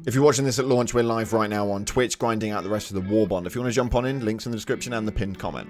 If you're watching this at launch, we're live right now on Twitch, grinding out the rest of the War Bond. If you want to jump on in, links in the description and the pinned comment.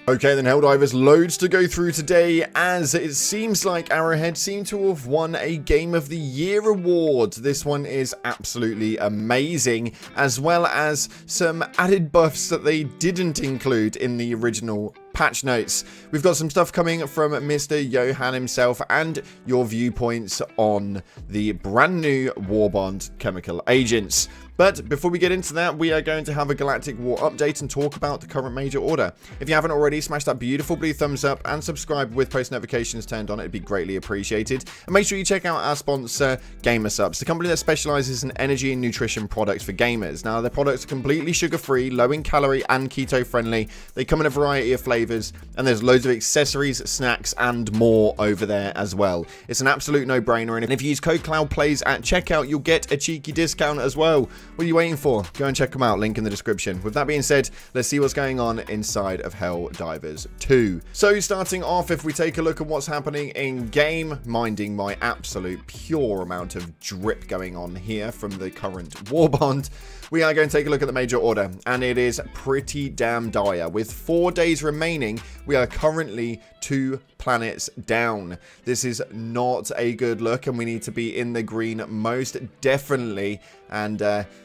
Okay then, Helldivers, loads to go through today, as it seems like Arrowhead seem to have won a Game of the Year award. This one is absolutely amazing, as well as some added buffs that they didn't include in the original patch notes. We've got some stuff coming from Mr. Johan himself and your viewpoints on the brand new War Bond chemical agents. But before we get into that, we are going to have a Galactic War update and talk about the current major order. If you haven't already, smash that beautiful blue thumbs up and subscribe with post notifications turned on. It'd be greatly appreciated. And make sure you check out our sponsor, GamerSupps, the company that specializes in energy and nutrition products for gamers. Now, their products are completely sugar-free, low in calorie and keto-friendly. They come in a variety of flavors, and there's loads of accessories, snacks, and more over there as well. It's an absolute no-brainer, and if you use code CloudPlays at checkout, you'll get a cheeky discount as well. What are you waiting for? Go and check them out, link in the description. With that being said, let's see what's going on inside of Helldivers 2. So starting off, if we take a look at what's happening in game, minding my absolute pure amount of drip going on here from the current War Bond, we are going to take a look at the major order, and it is pretty damn dire. With 4 days remaining, we are currently 2 planets down. This is not a good look, and we need to be in the green most definitely, and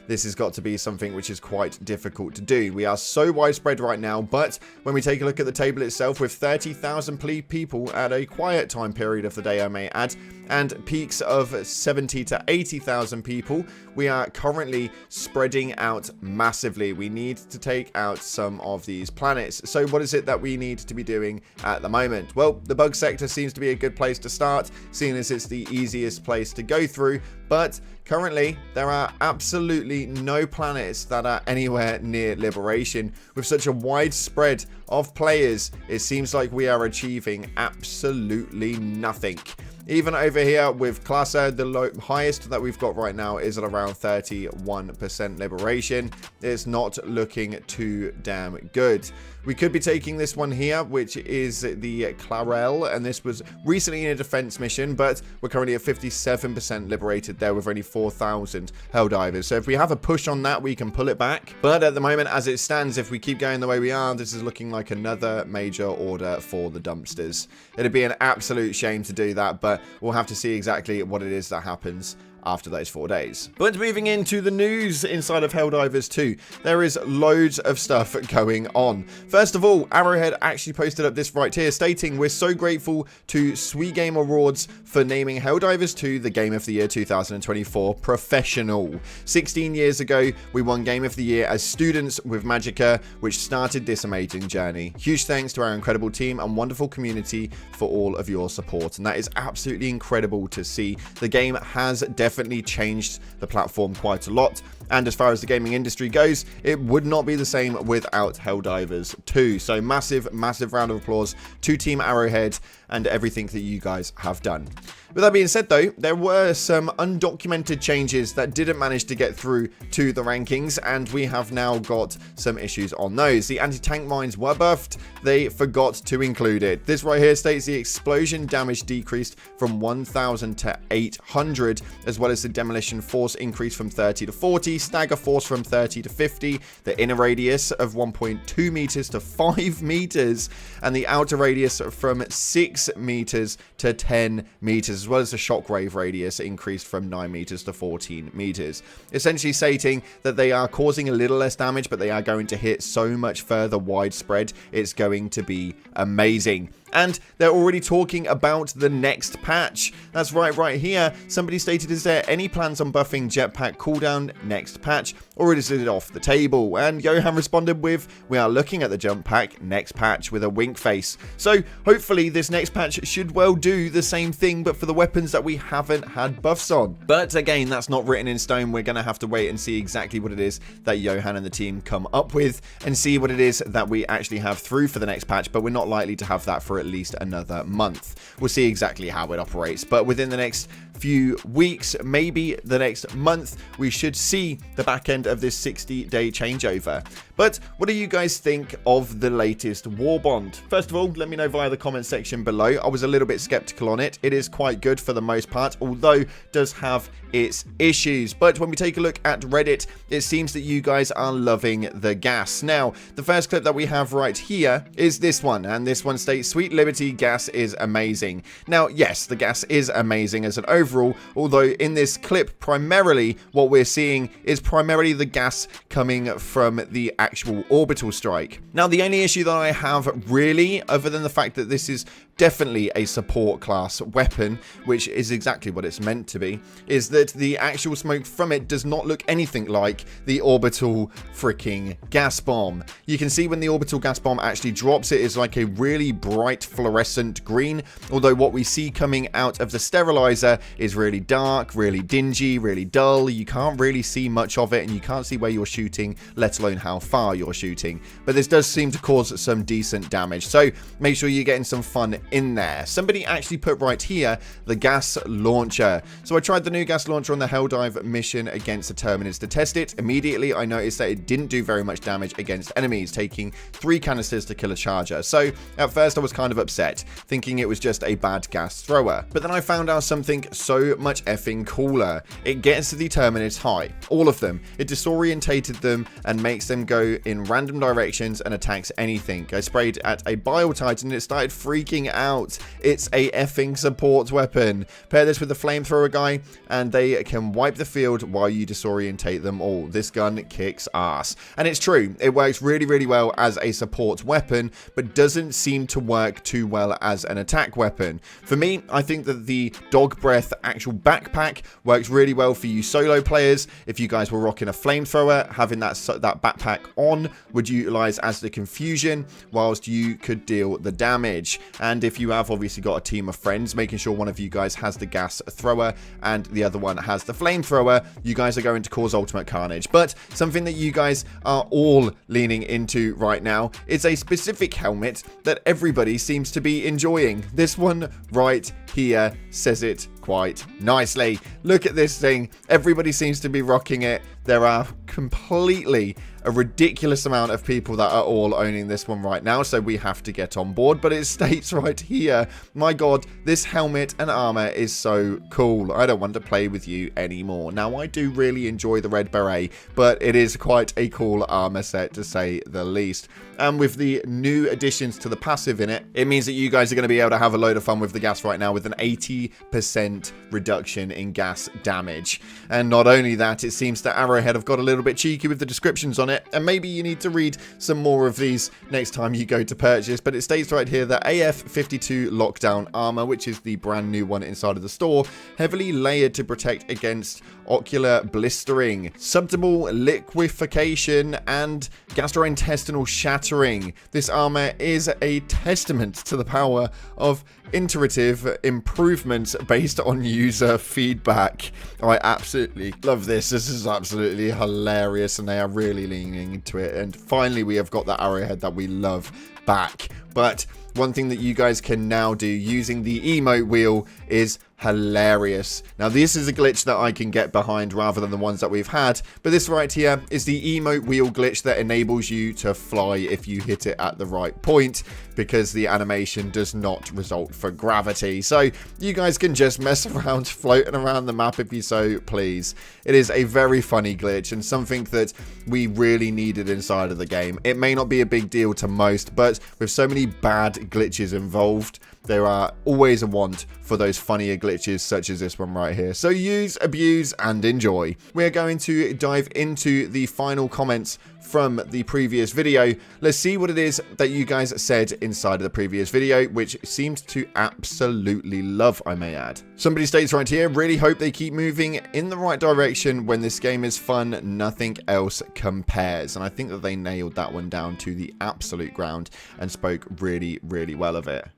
this has got to be something which is quite difficult to do. We are so widespread right now, but when we take a look at the table itself, with 30,000 people at a quiet time period of the day, I may add, and peaks of 70 to 80,000 people, we are currently spreading out massively. We need to take out some of these planets. So what is it that we need to be doing at the moment? Well, the bug sector seems to be a good place to start, seeing as it's the easiest place to go through, but currently there are absolutely no planets that are anywhere near liberation. With such a wide spread of players, it seems like we are achieving absolutely nothing. Even over here with Cluster, the highest that we've got right now is at around 31% liberation. It's not looking too damn good. We could be taking this one here, which is the Clarel, and this was recently in a defense mission, but we're currently at 57% liberated there with only 4,000 Helldivers. So if we have a push on that, we can pull it back. But at the moment, as it stands, if we keep going the way we are, this is looking like another major order for the dumpsters. It'd be an absolute shame to do that, but we'll have to see exactly what it is that happens after those 4 days. But moving into the news inside of Helldivers 2, there is loads of stuff going on. First of all, Arrowhead actually posted up this right here stating, "We're so grateful to Sweet Game Awards for naming Helldivers 2 the Game of the Year 2024 Professional. 16 years ago, we won Game of the Year as students with Magicka, which started this amazing journey. Huge thanks to our incredible team and wonderful community for all of your support." And that is absolutely incredible to see. The game has definitely changed the platform quite a lot, and as far as the gaming industry goes, it would not be the same without Helldivers 2. So massive round of applause to Team Arrowhead and everything that you guys have done. With that being said though, there were some undocumented changes that didn't manage to get through to the rankings, and we have now got some issues on those. The anti-tank mines were buffed, they forgot to include it. This right here states the explosion damage decreased from 1,000 to 800, as well as the demolition force increased from 30 to 40, stagger force from 30 to 50, the inner radius of 1.2 meters to 5 meters, and the outer radius from 6 meters to 10 meters, as well as the shockwave radius increased from 9 meters to 14 meters. Essentially stating that they are causing a little less damage, but they are going to hit so much further widespread, it's going to be amazing. And they're already talking about the next patch. That's right here. Somebody stated, "Is there any plans on buffing jetpack cooldown next patch, or is it off the table?" And Johan responded with, "We are looking at the jump pack next patch," with a wink face. So hopefully this next patch should well do the same thing, but for the weapons that we haven't had buffs on. But again, that's not written in stone. We're going to have to wait and see exactly what it is that Johan and the team come up with, and see what it is that we actually have through for the next patch, but we're not likely to have that for at least another month. We'll see exactly how it operates, but within the next few weeks, maybe the next month, we should see the back end of this 60-day changeover. But what do you guys think of the latest war bond? First of all, let me know via the comment section below. I was a little bit skeptical on it. It is quite good for the most part, although it does have its issues. But when we take a look at Reddit, it seems that you guys are loving the gas. Now, the first clip that we have right here is this one, and this one states, "Sweet Liberty gas is amazing." Now, yes, the gas is amazing as an overall, although in this clip, primarily what we're seeing is primarily the gas coming from the actual orbital strike. Now, the only issue that I have really, other than the fact that this is definitely a support class weapon, which is exactly what it's meant to be, is that the actual smoke from it does not look anything like the orbital freaking gas bomb. You can see when the orbital gas bomb actually drops, it is like a really bright fluorescent green, although what we see coming out of the sterilizer is really dark, really dingy, really dull. You can't really see much of it, and you can't see where you're shooting, let alone how far you're shooting. But this does seem to cause some decent damage, so make sure you're getting some fun in there. Somebody actually put right here the gas launcher. So I tried the new gas launcher on the Helldive mission against the Terminids to test it. Immediately I noticed that it didn't do very much damage against enemies, taking 3 canisters to kill a charger. So at first I was kind of upset, thinking it was just a bad gas thrower. But then I found out something so much effing cooler. It gets the Terminids high, all of them. It disorientated them and makes them go in random directions and attacks anything. I sprayed at a Bile Titan and it started freaking out. It's a effing support weapon. Pair this with the flamethrower guy and they can wipe the field while you disorientate them all. This gun kicks ass. And it's true, it works really, really well as a support weapon, but doesn't seem to work too well as an attack weapon. For me, I think that the Dog Breath actual backpack works really well for you solo players. If you guys were rocking a flamethrower, having that backpack on would utilize as the confusion whilst you could deal the damage. And if you have obviously got a team of friends, making sure one of you guys has the gas thrower and the other one has the flamethrower, you guys are going to cause ultimate carnage. But something that you guys are all leaning into right now is a specific helmet that everybody seems to be enjoying. This one right here says it quite nicely. Look at this thing. Everybody seems to be rocking it. There are completely a ridiculous amount of people that are all owning this one right now, so we have to get on board. But it states right here, my god, this helmet and armor is so cool. I don't want to play with you anymore. Now, I do really enjoy the red beret, but it is quite a cool armor set to say the least. And with the new additions to the passive in it, it means that you guys are going to be able to have a load of fun with the gas right now with an 80% reduction in gas damage. And not only that, it seems that Arrowhead have got a little bit cheeky with the descriptions on it, and maybe you need to read some more of these next time you go to purchase. But it states right here that AF-52 lockdown armor, which is the brand new one inside of the store, heavily layered to protect against ocular blistering, subdermal liquefaction, and gastrointestinal shattering. This armor is a testament to the power of iterative improvements based on user feedback. I absolutely love this. This is absolutely hilarious, and they are really leaning into it. And finally, we have got that Arrowhead that we love back. But one thing that you guys can now do using the emote wheel is hilarious. Now, this is a glitch that I can get behind rather than the ones that we've had, but this right here is the emote wheel glitch that enables you to fly if you hit it at the right point, because the animation does not result for gravity. So you guys can just mess around floating around the map if you so please. It is a very funny glitch and something that we really needed inside of the game. It may not be a big deal to most, but with so many bad glitches involved, there are always a want for those funnier glitches such as this one right here. So use, abuse, and enjoy. We're going to dive into the final comments from the previous video. Let's see what it is that you guys said inside of the previous video, which seemed to absolutely love, I may add. Somebody states right here, really hope they keep moving in the right direction. When this game is fun, nothing else compares. And I think that they nailed that one down to the absolute ground and spoke really, really well of it.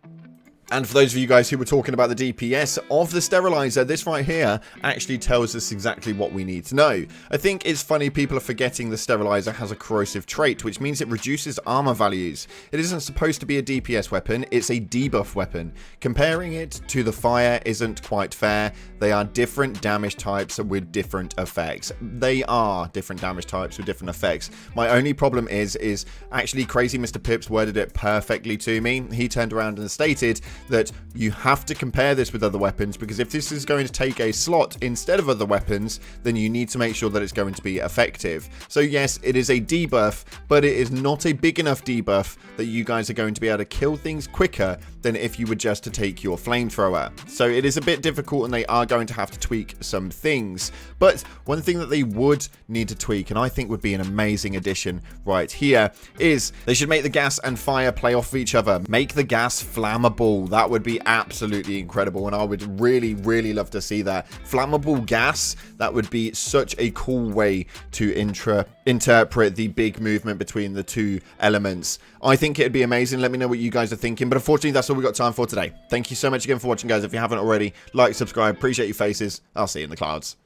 And for those of you guys who were talking about the DPS of the sterilizer, this right here actually tells us exactly what we need to know. I think it's funny people are forgetting the sterilizer has a corrosive trait, which means it reduces armor values. It isn't supposed to be a DPS weapon, it's a debuff weapon. Comparing it to the fire isn't quite fair. They are different damage types with different effects. They are different damage types with different effects. My only problem is actually Crazy Mr. Pips worded it perfectly to me. He turned around and stated that you have to compare this with other weapons, because if this is going to take a slot instead of other weapons, then you need to make sure that it's going to be effective. So yes, it is a debuff, but it is not a big enough debuff that you guys are going to be able to kill things quicker than if you were just to take your flamethrower. So it is a bit difficult, and they are going to have to tweak some things. But one thing that they would need to tweak, and I think would be an amazing addition right here, is they should make the gas and fire play off of each other. Make the gas flammable. That would be absolutely incredible, and I would really, really love to see that. Flammable gas, that would be such a cool way to interpret the big movement between the two elements. I think it'd be amazing. Let me know what you guys are thinking, but unfortunately that's all we've got time for today. Thank you so much again for watching, guys. If you haven't already, like, subscribe, appreciate your faces. I'll see you in the clouds.